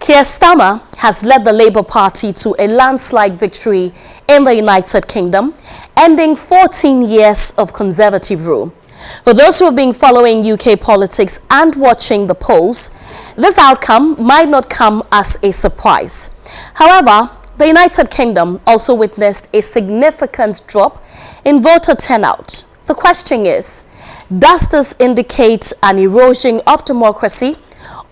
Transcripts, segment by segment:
Keir Starmer has led the Labour Party to a landslide victory in the United Kingdom, ending 14 years of Conservative rule. For those who have been following UK politics and watching the polls, this outcome might not come as a surprise. However, the United Kingdom also witnessed a significant drop in voter turnout. The question is, does this indicate an erosion of democracy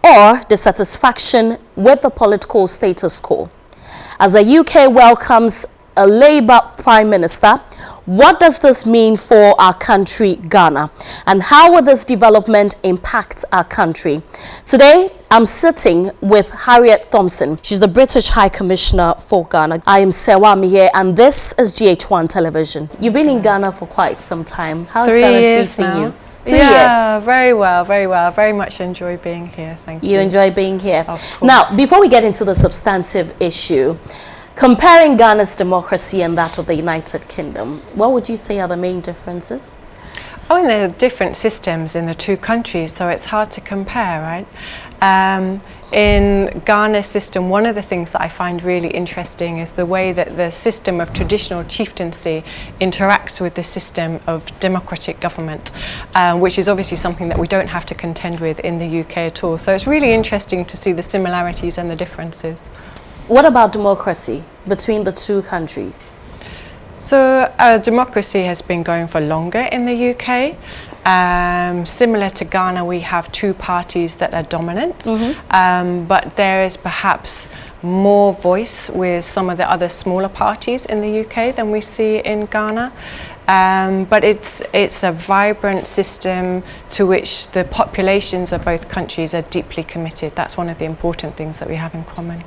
or dissatisfaction with the political status quo? As the UK welcomes a Labour Prime Minister, what does this mean for our country, Ghana? And how will this development impact our country? Today, I'm sitting with Harriet Thompson. She's the British High Commissioner for Ghana. I am Serwaa Amihere, and this is GHOne Television. You've been in Ghana for quite some time. How's Ghana treating you? 3 years. Yeah, very well, very well. Very much enjoy being here. Thank you. You enjoy being here. Of course. Now, before we get into the substantive issue, comparing Ghana's democracy and that of the United Kingdom, what would you say are the main differences? Oh, and there are different systems in the two countries, so it's hard to compare, right? In Ghana's system, one of the things that I find really interesting is the way that the system of traditional chieftaincy interacts with the system of democratic government, which is obviously something that we don't have to contend with in the UK at all. So it's really interesting to see the similarities and the differences. What about democracy between the two countries? So democracy has been going for longer in the UK. Similar to Ghana, we have two parties that are dominant, but there is perhaps more voice with some of the other smaller parties in the UK than we see in Ghana. But it's a vibrant system to which the populations of both countries are deeply committed. That's one of the important things that we have in common.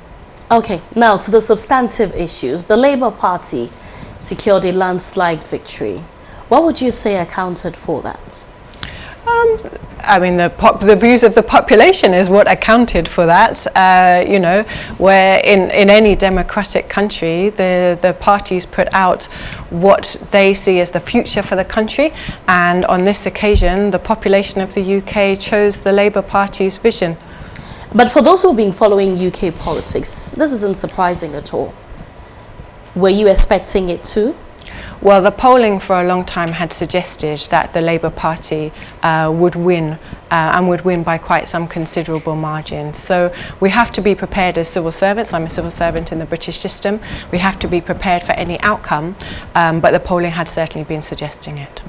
Okay, now to the substantive issues. The Labour Party secured a landslide victory. What would you say accounted for that? I mean, the views of the population is what accounted for that. You know, where in any democratic country, the parties put out what they see as the future for the country, and on this occasion, the population of the UK chose the Labour Party's vision. But for those who have been following UK politics, this isn't surprising at all. Were you expecting it too? Well, the polling for a long time had suggested that the Labour Party would win and would win by quite some considerable margin. So we have to be prepared as civil servants. I'm a civil servant in the British system. We have to be prepared for any outcome, but the polling had certainly been suggesting it.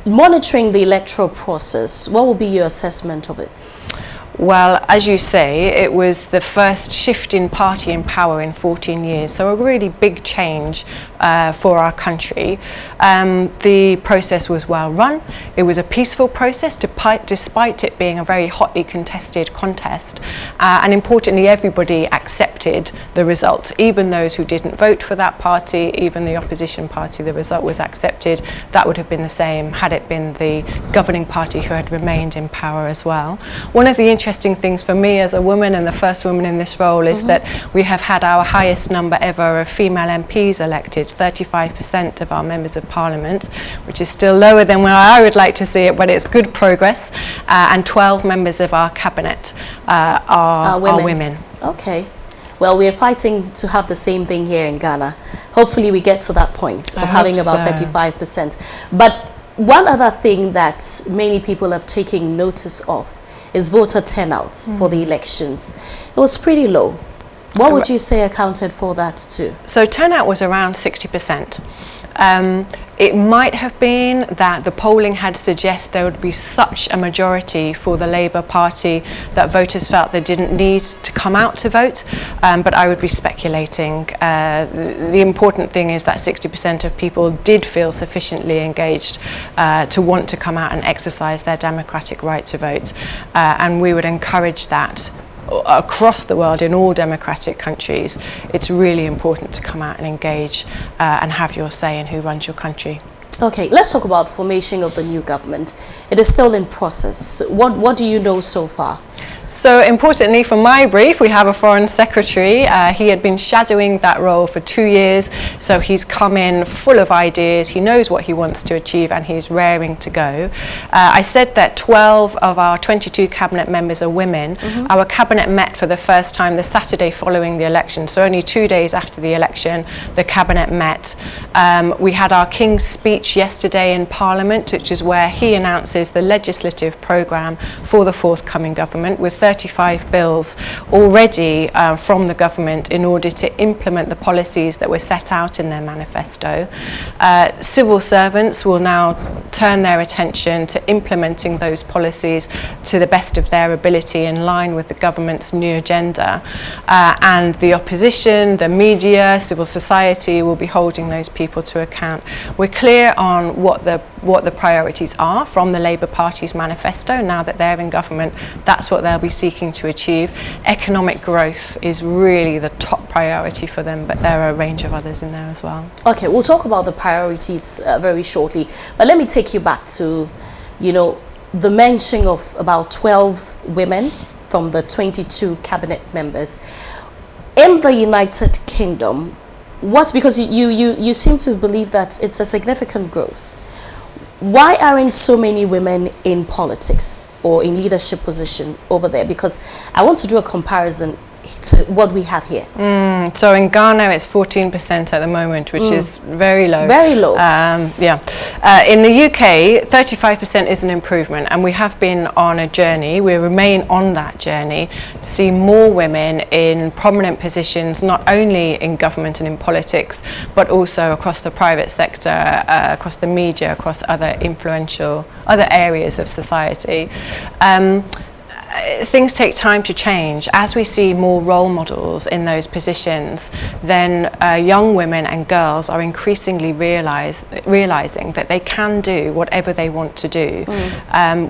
Monitoring the electoral process, what will be your assessment of it? Well, as you say, it was the first shift in party in power in 14 years, so a really big change for our country. The process was well run. It was a peaceful process despite it being a very hotly contested contest. And importantly, everybody accepted the results, even those who didn't vote for that party, even the opposition party, the result was accepted. That would have been the same had it been the governing party who had remained in power as well. One of the interesting things for me as a woman and the first woman in this role is that we have had our highest number ever of female MPs elected, 35% of our members of parliament, which is still lower than where I would like to see it, but it's good progress, and 12 members of our cabinet are women. Okay. Well, we're fighting to have the same thing here in Ghana. Hopefully we get to that point of having about 35%. But one other thing that many people have taken notice of is voter turnout for the elections. It was pretty low. What would you say accounted for that too? So turnout was around 60%. It might have been that the polling had suggested there would be such a majority for the Labour Party that voters felt they didn't need to come out to vote, but I would be speculating. The important thing is that 60% of people did feel sufficiently engaged to want to come out and exercise their democratic right to vote, and we would encourage that across the world in all democratic countries. It's really important to come out and engage and have your say in who runs your country. Okay, let's talk about formation of the new government. It is still in process. What do you know so far? So importantly for my brief, we have a Foreign Secretary. He had been shadowing that role for 2 years, so he's come in full of ideas, he knows what he wants to achieve, and he's raring to go. I said that 12 of our 22 cabinet members are women. Our cabinet met for the first time the Saturday following the election, so only 2 days after the election, the cabinet met. We had our King's speech yesterday in Parliament, which is where he announces the legislative programme for the forthcoming government, with 35 bills already from the government in order to implement the policies that were set out in their manifesto. Civil servants will now turn their attention to implementing those policies to the best of their ability in line with the government's new agenda. And the opposition, the media, civil society will be holding those people to account. We're clear on what the priorities are from the Labour Party's manifesto. Now that they're in government, that's what they'll be seeking to achieve. Economic growth is really the top priority for them, but there are a range of others in there as well. Okay, we'll talk about the priorities very shortly, but let me take you back to, the mention of about 12 women from the 22 cabinet members. In the United Kingdom, because you seem to believe that it's a significant growth. Why aren't so many women in politics or in leadership position over there? Because I want to do a comparison to what we have here. So in Ghana, it's 14% at the moment, which is very low. Very low. In the UK, 35% is an improvement, and we have been on a journey. We remain on that journey to see more women in prominent positions, not only in government and in politics, but also across the private sector, across the media, across other areas of society. Things take time to change. As we see more role models in those positions, then young women and girls are increasingly realizing that they can do whatever they want to do.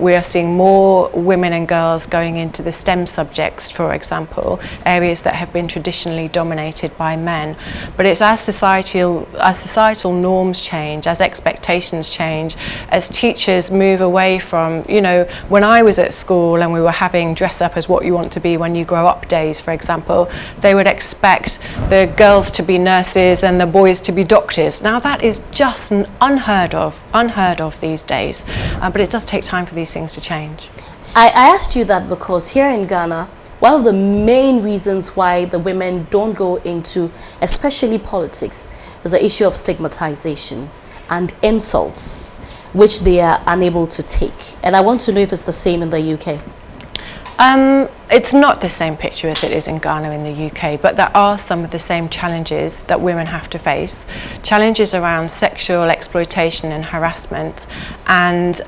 We are seeing more women and girls going into the STEM subjects, for example, areas that have been traditionally dominated by men. But it's as societal norms change, as expectations change, as teachers move away from, when I was at school and we were having dress up as what you want to be when you grow up days, for example, they would expect the girls to be nurses and the boys to be doctors. Now that is just unheard of these days, but it does take time for these things to change. I asked you that because here in Ghana, one of the main reasons why the women don't go into especially politics is the issue of stigmatization and insults, which they are unable to take. And I want to know if it's the same in the UK. It's not the same picture as it is in Ghana in the UK, but there are some of the same challenges that women have to face. Challenges around sexual exploitation and harassment, and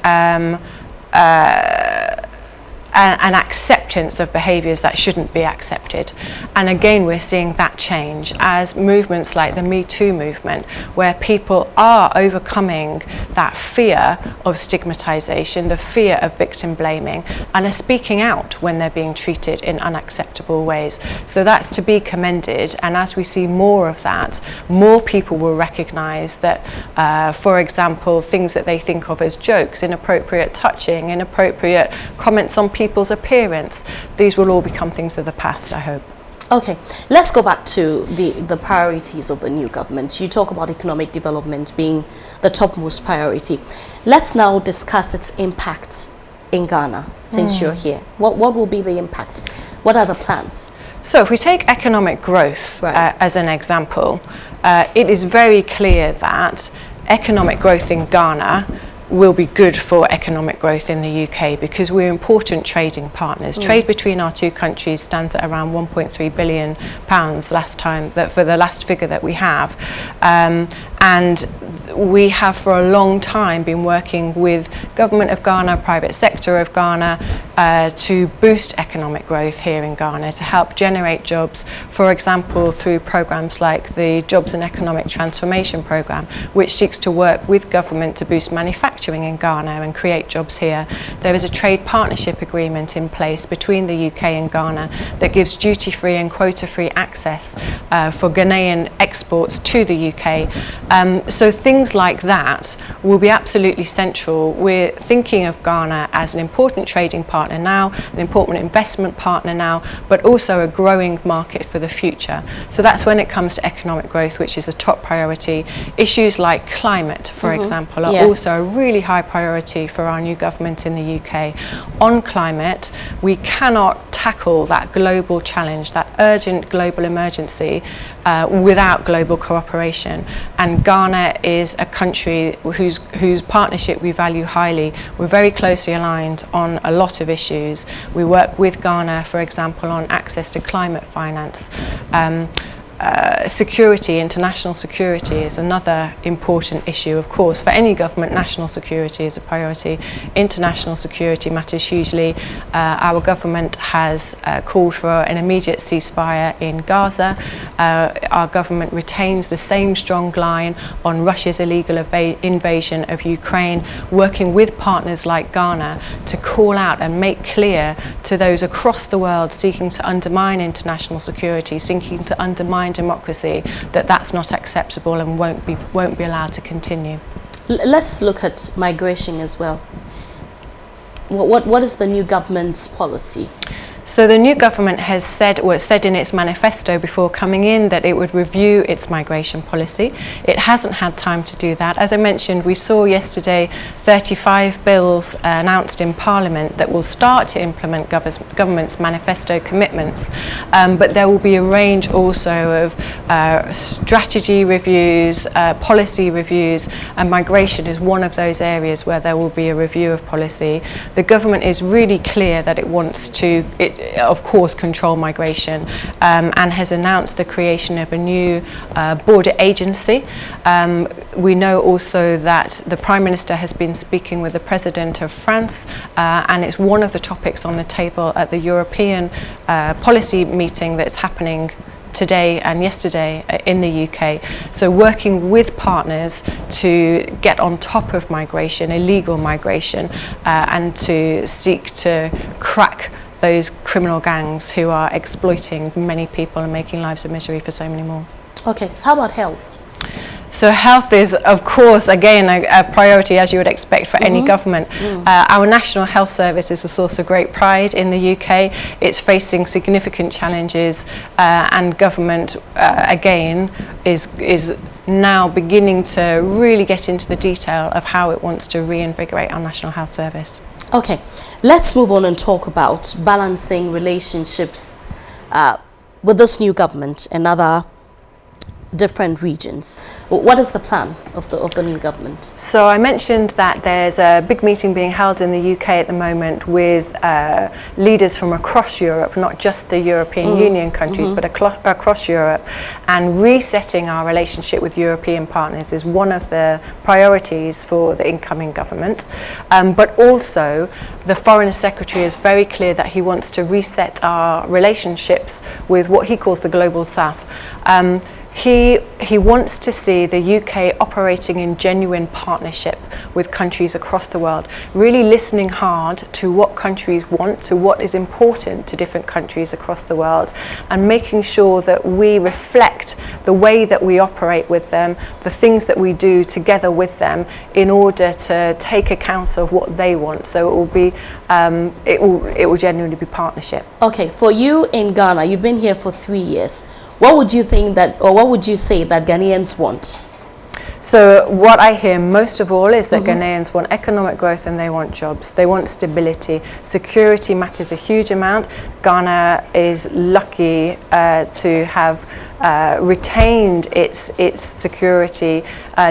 an acceptance of behaviours that shouldn't be accepted. And again, we're seeing that change as movements like the Me Too movement, where people are overcoming that fear of stigmatisation, the fear of victim blaming, and are speaking out when they're being treated in unacceptable ways. So that's to be commended, and as we see more of that, more people will recognise that, for example, things that they think of as jokes, inappropriate touching, inappropriate comments on people's appearance, these will all become things of the past, I hope. Okay, let's go back to the priorities of the new government. You talk about economic development being the topmost priority. Let's now discuss its impact in Ghana, since you're here. What will be the impact? What are the plans? So if we take economic growth as an example, it is very clear that economic growth in Ghana will be good for economic growth in the UK because we're important trading partners. Trade between our two countries stands at around £1.3 billion for the last figure that we have. And we have for a long time been working with Government of Ghana, private sector of Ghana, to boost economic growth here in Ghana, to help generate jobs, for example, through programs like the Jobs and Economic Transformation Programme, which seeks to work with government to boost manufacturing in Ghana and create jobs here. There is a trade partnership agreement in place between the UK and Ghana that gives duty-free and quota-free access for Ghanaian exports to the UK. So things like that will be absolutely central. We're thinking of Ghana as an important trading partner now, an important investment partner now, but also a growing market for the future. So that's when it comes to economic growth, which is a top priority. Issues like climate, for example, are also a really high priority for our new government in the UK. On climate, we cannot tackle that global challenge, that urgent global emergency, without global cooperation. And Ghana is a country whose partnership we value highly. We're very closely aligned on a lot of issues. We work with Ghana, for example, on access to climate finance. Security, international security is another important issue. Of course, for any government, national security is a priority. International security matters hugely. Our government has called for an immediate ceasefire in Gaza. Our government retains the same strong line on Russia's illegal invasion of Ukraine, working with partners like Ghana to call out and make clear to those across the world seeking to undermine international security, seeking to undermine democracy, that that's not acceptable and won't be allowed to continue. Let's look at migration as well. What is the new government's policy? So the new government has said, or it said in its manifesto before coming in, that it would review its migration policy. It hasn't had time to do that. As I mentioned, we saw yesterday 35 bills announced in Parliament that will start to implement government's manifesto commitments. But there will be a range also of strategy reviews, policy reviews, and migration is one of those areas where there will be a review of policy. The government is really clear that it wants to, of course, control migration, and has announced the creation of a new border agency. We know also that the Prime Minister has been speaking with the President of France, and it's one of the topics on the table at the European policy meeting that's happening today and yesterday in the UK. So working with partners to get on top of migration, illegal migration, and to seek to crack those criminal gangs who are exploiting many people and making lives a misery for so many more. Okay, how about health? So health is, of course, again, a priority, as you would expect for any government. Our National Health Service is a source of great pride in the UK. It's facing significant challenges, and government, again, is now beginning to really get into the detail of how it wants to reinvigorate our National Health Service. Okay, let's move on and talk about balancing relationships with this new government and other different regions. What is the plan of the new government? So I mentioned that there's a big meeting being held in the UK at the moment with leaders from across Europe, not just the European Union countries, but across Europe. And resetting our relationship with European partners is one of the priorities for the incoming government. But also, the Foreign Secretary is very clear that he wants to reset our relationships with what he calls the Global South. He wants to see the UK operating in genuine partnership with countries across the world, really listening hard to what countries want, to what is important to different countries across the world, and making sure that we reflect the way that we operate with them, the things that we do together with them, in order to take account of what they want. So it will be, it will genuinely be partnership. Okay, for you in Ghana, you've been here for 3 years. What would you think that, or what would you say that Ghanaians want? So what I hear most of all is that Ghanaians want economic growth and they want jobs. They want stability. Security matters a huge amount. Ghana is lucky to have retained its security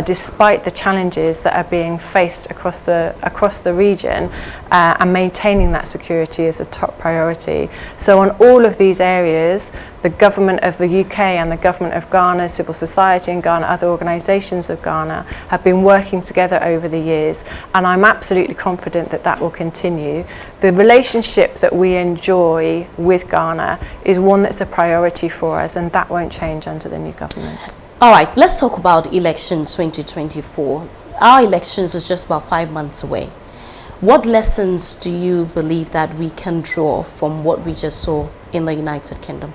despite the challenges that are being faced across the region, and maintaining that security is a top priority. So on all of these areas, the government of the UK and the government of Ghana, civil society in Ghana, other organisations of Ghana have been working together over the years, and I'm absolutely confident that that will continue. The relationship that we enjoy with Ghana is one that's a priority for us, and that won't change under the new government. All right, let's talk about elections 2024. Our elections is just about 5 months away. What lessons do you believe that we can draw from what we just saw in the United Kingdom?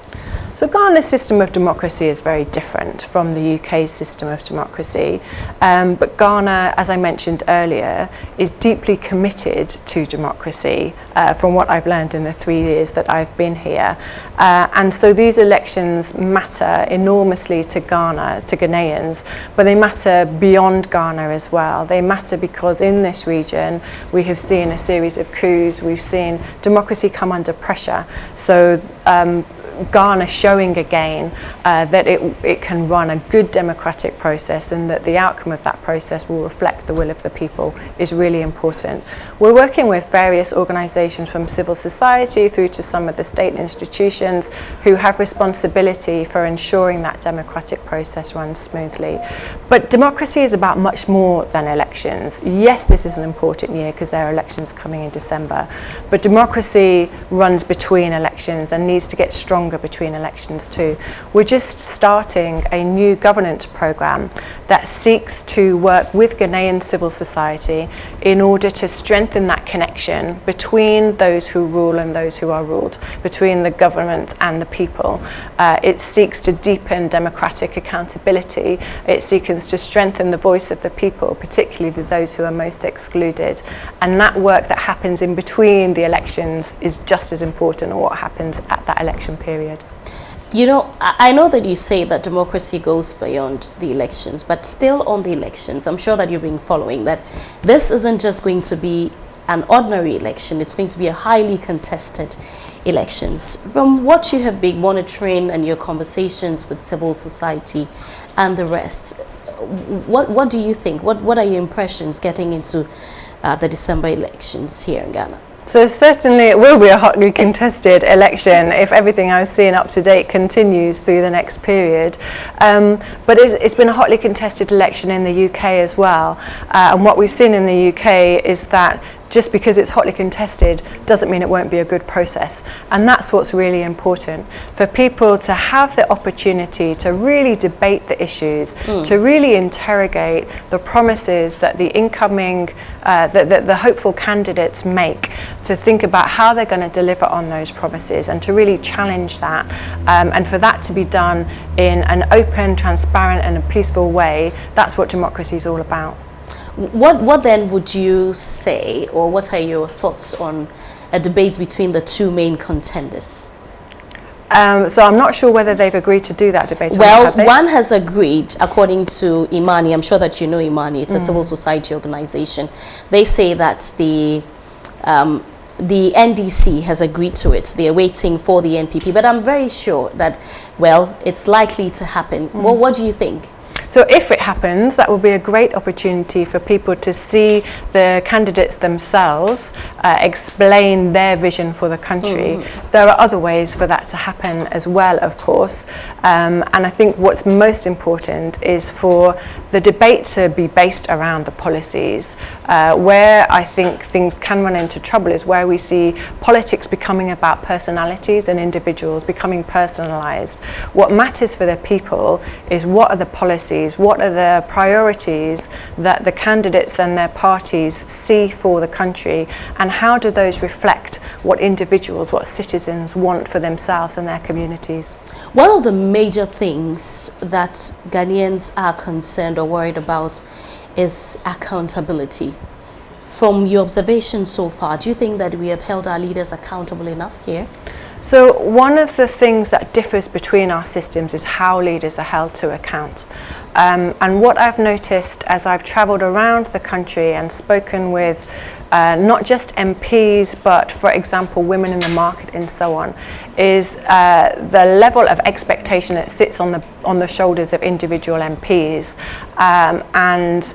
So Ghana's system of democracy is very different from the UK's system of democracy, but Ghana, as I mentioned earlier, is deeply committed to democracy from what I've learned in the 3 years that I've been here. And so these elections matter enormously to Ghana, to Ghanaians, but they matter beyond Ghana as well. They matter because in this region we have seen a series of coups, we've seen democracy come under pressure. So Ghana showing again that it can run a good democratic process, and that the outcome of that process will reflect the will of the people is really important. We're working with various organisations from civil society through to some of the state institutions who have responsibility for ensuring that democratic process runs smoothly. But democracy is about much more than elections. Yes, this is an important year because there are elections coming in December, but democracy runs between elections and needs to get stronger between elections too. We're just starting a new governance programme that seeks to work with Ghanaian civil society in order to strengthen that connection between those who rule and those who are ruled, between the government and the people. It seeks to deepen democratic accountability. It seeks to strengthen the voice of the people, particularly those who are most excluded. And that work that happens in between the elections is just as important as what happens at that election period. You know, I know that you say that democracy goes beyond the elections, but still on the elections, I'm sure that you've been following that this isn't just going to be an ordinary election, it's going to be a highly contested elections. From what you have been monitoring and your conversations with civil society and the rest, what do you think? What are your impressions getting into the December elections here in Ghana? So certainly it will be a hotly contested election if everything I've seen up to date continues through the next period. But it's been a hotly contested election in the UK as well. And what we've seen in the UK is that just because it's hotly contested doesn't mean it won't be a good process. And that's what's really important, for people to have the opportunity to really debate the issues, to really interrogate the promises that the incoming, the hopeful candidates make, to think about how they're going to deliver on those promises and to really challenge that. And for that to be done in an open, transparent and a peaceful way, that's what democracy is all about. What then would you say, or what are your thoughts on a debate between the two main contenders? So I'm not sure whether they've agreed to do that debate. Well, one has agreed, according to Imani. I'm sure that you know Imani. It's a civil society organization. They say that the NDC has agreed to it. They are waiting for the NPP. But I'm very sure that, well, it's likely to happen. Well, what do you think? So if it happens, that will be a great opportunity for people to see the candidates themselves explain their vision for the country. There are other ways for that to happen as well, of course. And I think what's most important is for the debate to be based around the policies. Where I think things can run into trouble is where we see politics becoming about personalities and individuals, becoming personalised. What matters for the people is what are the policies, what are the priorities that the candidates and their parties see for the country, and how do those reflect what individuals, what citizens want for themselves and their communities. One of the major things that Ghanaians are concerned or worried about is accountability. From your observation so far, do you think that we have held our leaders accountable enough here? So one of the things that differs between our systems is how leaders are held to account. And what I've noticed as I've travelled around the country and spoken with not just MPs, but for example, women in the market and so on, is the level of expectation that sits on the shoulders of individual MPs. And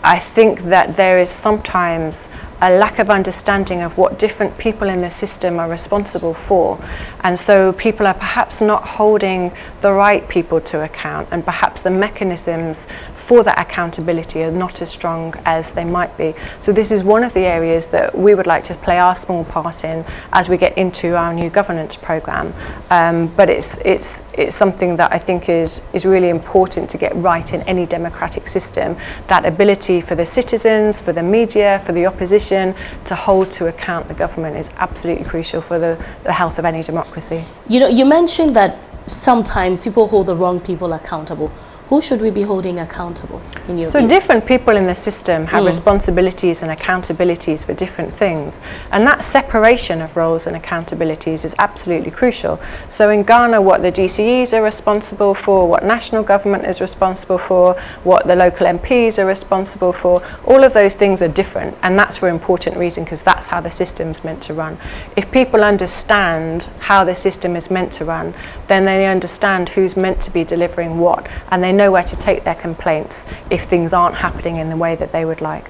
I think that there is sometimes a lack of understanding of what different people in the system are responsible for. And so people are perhaps not holding the right people to account, and perhaps the mechanisms for that accountability are not as strong as they might be. So this is one of the areas that we would like to play our small part in as we get into our new governance programme. But it's something that I think is really important to get right in any democratic system, that ability for the citizens, for the media, for the opposition, to hold to account the government is absolutely crucial for the health of any democracy. You know, you mentioned that sometimes people hold the wrong people accountable. Who should we be holding accountable in your So view? different people in the system have responsibilities and accountabilities for different things, and that separation of roles and accountabilities is absolutely crucial. So in Ghana, what the DCEs are responsible for, what national government is responsible for, what the local MPs are responsible for, all of those things are different, and that's for an important reason, because that's how the system's meant to run. If people understand how the system is meant to run, then they understand who's meant to be delivering what, and they know where to take their complaints if things aren't happening in the way that they would like.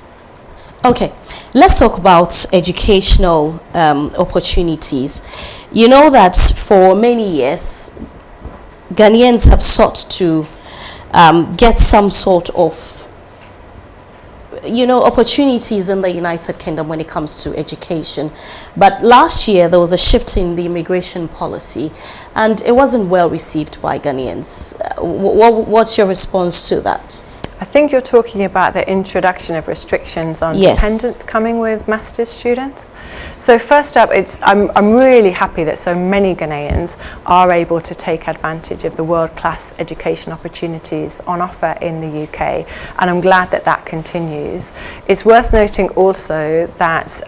Okay, let's talk about educational opportunities. You know that for many years, Ghanaians have sought to get some sort of opportunities in the United Kingdom when it comes to education. But last year there was a shift in the immigration policy and it wasn't well received by Ghanaians. What's your response to that? I think you're talking about the introduction of restrictions on dependents coming with master's students. So first up, I'm really happy that so many Ghanaians are able to take advantage of the world-class education opportunities on offer in the UK, and I'm glad that that continues. It's worth noting also that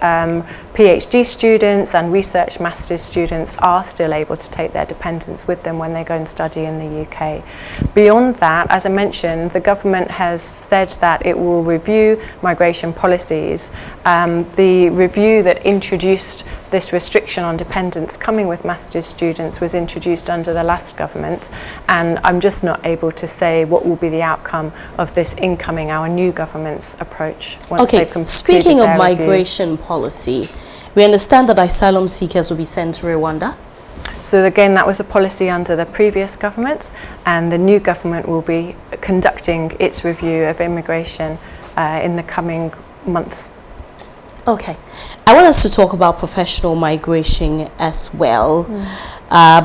PhD students and research master's students are still able to take their dependents with them when they go and study in the UK. Beyond that, as I mentioned, the government has said that it will review migration policies. The review that introduced this restriction on dependents coming with master's students was introduced under the last government, and I'm just not able to say what will be the outcome of this incoming, our new government's approach once they've completed speaking of their migration review. Policy, we understand that asylum seekers will be sent to Rwanda. So again, that was a policy under the previous government, and the new government will be conducting its review of immigration in the coming months. Okay, I want us to talk about professional migration as well,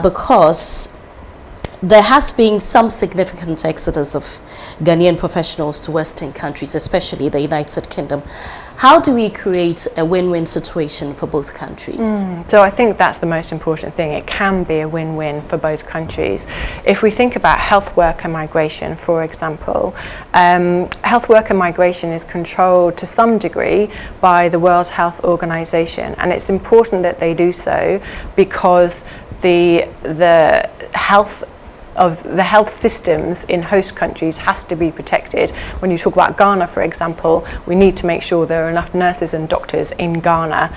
because there has been some significant exodus of Ghanaian professionals to Western countries, especially the United Kingdom. How do we create a win-win situation for both countries? So I think that's the most important thing. It can be a win-win for both countries. If we think about health worker migration, for example, health worker migration is controlled to some degree by the World Health Organization, and it's important that they do so because the health systems in host countries has to be protected. When you talk about Ghana, for example, we need to make sure there are enough nurses and doctors in Ghana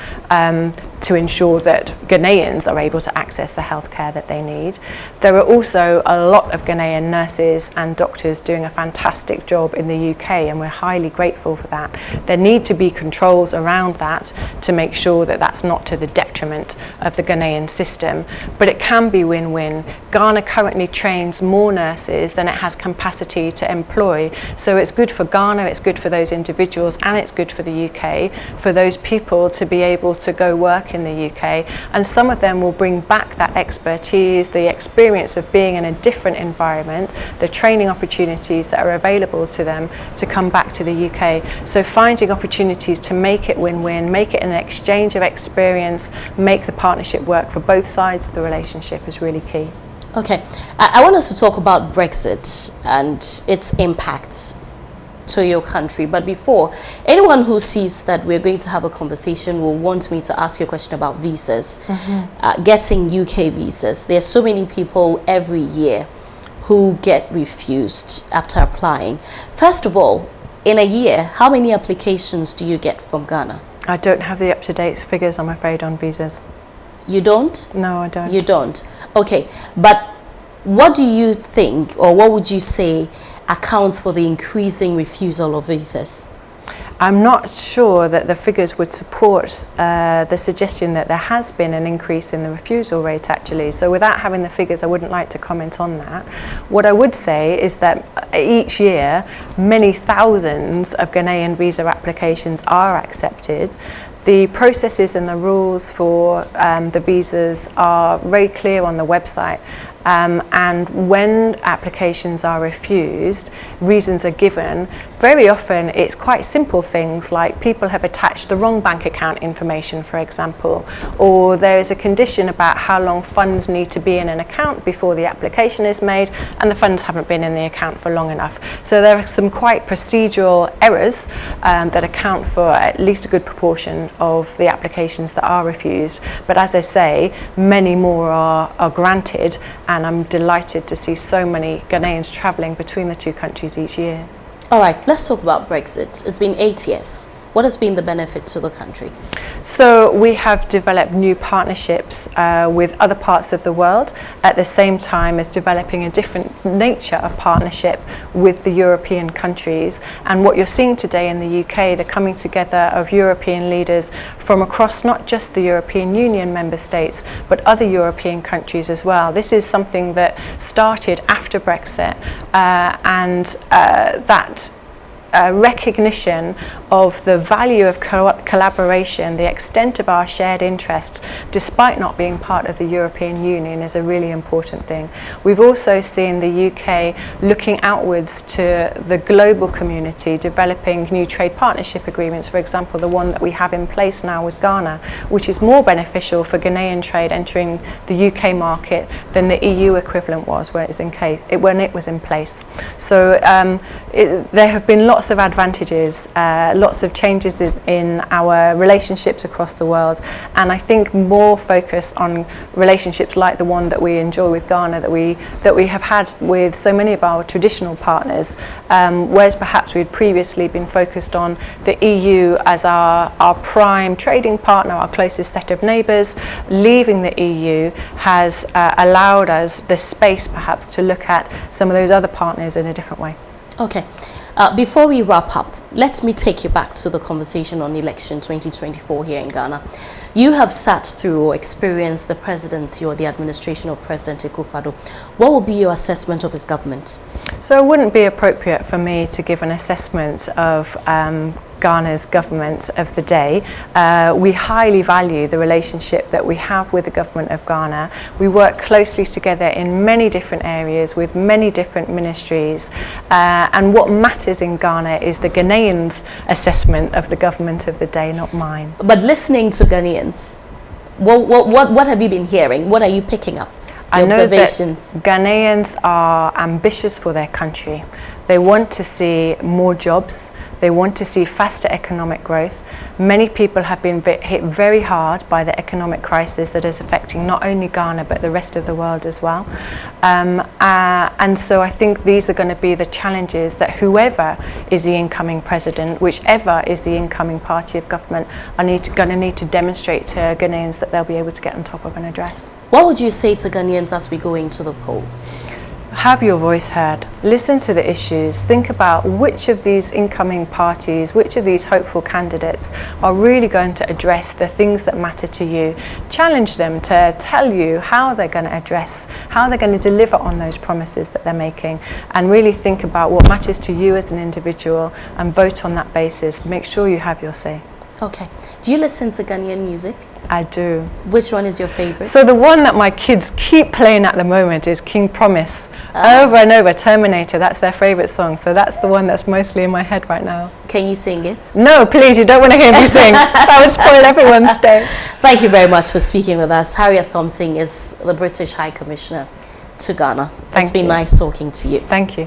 to ensure that Ghanaians are able to access the healthcare that they need. There are also a lot of Ghanaian nurses and doctors doing a fantastic job in the UK, and we're highly grateful for that. There need to be controls around that to make sure that that's not to the detriment of the Ghanaian system, but it can be win-win. Ghana currently trains more nurses than it has capacity to employ, so it's good for Ghana, it's good for those individuals, and it's good for the UK, for those people to be able to go work in the UK, and some of them will bring back that expertise, the experience of being in a different environment, the training opportunities that are available to them to come back to the UK. So finding opportunities to make it win-win, make it an exchange of experience, make the partnership work for both sides of the relationship is really key. Okay, I want us to talk about Brexit and its impacts to your country. But before, anyone who sees that we're going to have a conversation will want me to ask you a question about visas, getting UK visas. There are so many people every year who get refused after applying. First of all, in a year, how many applications do you get from Ghana? I don't have the up-to-date figures, I'm afraid, on visas. You don't? No, I don't. You don't? Okay, but what do you think, or what would you say accounts for the increasing refusal of visas? I'm not sure that the figures would support the suggestion that there has been an increase in the refusal rate, actually. So without having the figures, I wouldn't like to comment on that. What I would say is that each year, many thousands of Ghanaian visa applications are accepted. The processes and the rules for the visas are very clear on the website. And when applications are refused, reasons are given. very often it's quite simple things like people have attached the wrong bank account information, for example, or there is a condition about how long funds need to be in an account before the application is made, and the funds haven't been in the account for long enough. So there are some quite procedural errors that account for at least a good proportion of the applications that are refused. But as I say, many more are granted, and I'm delighted to see so many Ghanaians travelling between the two countries each year. All right, let's talk about Brexit. It's been 8 years. What has been the benefit to the country? So we have developed new partnerships with other parts of the world at the same time as developing a different nature of partnership with the European countries. And what you're seeing today in the UK, the coming together of European leaders from across not just the European Union member states, but other European countries as well. This is something that started after Brexit, and that recognition of the value of collaboration, the extent of our shared interests, despite not being part of the European Union, is a really important thing. We've also seen the UK looking outwards to the global community, developing new trade partnership agreements, for example, the one that we have in place now with Ghana, which is more beneficial for Ghanaian trade entering the UK market than the EU equivalent was when it was in place. So there have been lots of advantages, lots of changes in our relationships across the world, and I think more focus on relationships like the one that we enjoy with Ghana, that we have had with so many of our traditional partners, whereas perhaps we'd previously been focused on the EU as our prime trading partner, our closest set of neighbours. Leaving the EU has allowed us the space perhaps to look at some of those other partners in a different way. Okay. Before we wrap up, let me take you back to the conversation on election 2024 here in Ghana. You have sat through or experienced the presidency or the administration of President Akufo-Addo. What will be your assessment of his government? So it wouldn't be appropriate for me to give an assessment of Ghana's government of the day. We highly value the relationship that we have with the government of Ghana. We work closely together in many different areas with many different ministries, and what matters in Ghana is the Ghanaians' assessment of the government of the day, not mine. But listening to Ghanaians, what have you been hearing? What are you picking up? I know that Ghanaians are ambitious for their country. They want to see more jobs. They want to see faster economic growth. Many people have been hit very hard by the economic crisis that is affecting not only Ghana but the rest of the world as well. And so I think these are going to be the challenges that whoever is the incoming president, whichever is the incoming party of government, are going to need to demonstrate to Ghanaians that they'll be able to get on top of and address. What would you say to Ghanaians as we go into the polls? Have your voice heard. Listen to the issues. Think about which of these incoming parties, which of these hopeful candidates are really going to address the things that matter to you. Challenge them to tell you how they're going to address, how they're going to deliver on those promises that they're making, and really think about what matters to you as an individual and vote on that basis. Make sure you have your say. Okay. Do you listen to Ghanaian music? I do. Which one is your favorite? So the one that my kids keep playing at the moment is King Promise. Over and over, Terminator, that's their favorite song. So that's the one that's mostly in my head right now. Can you sing it? No, please, you don't want to hear me sing. That would spoil everyone's day. Thank you very much for speaking with us. Harriet Thompson is the British High Commissioner to Ghana. It's been nice talking to you. Thank you.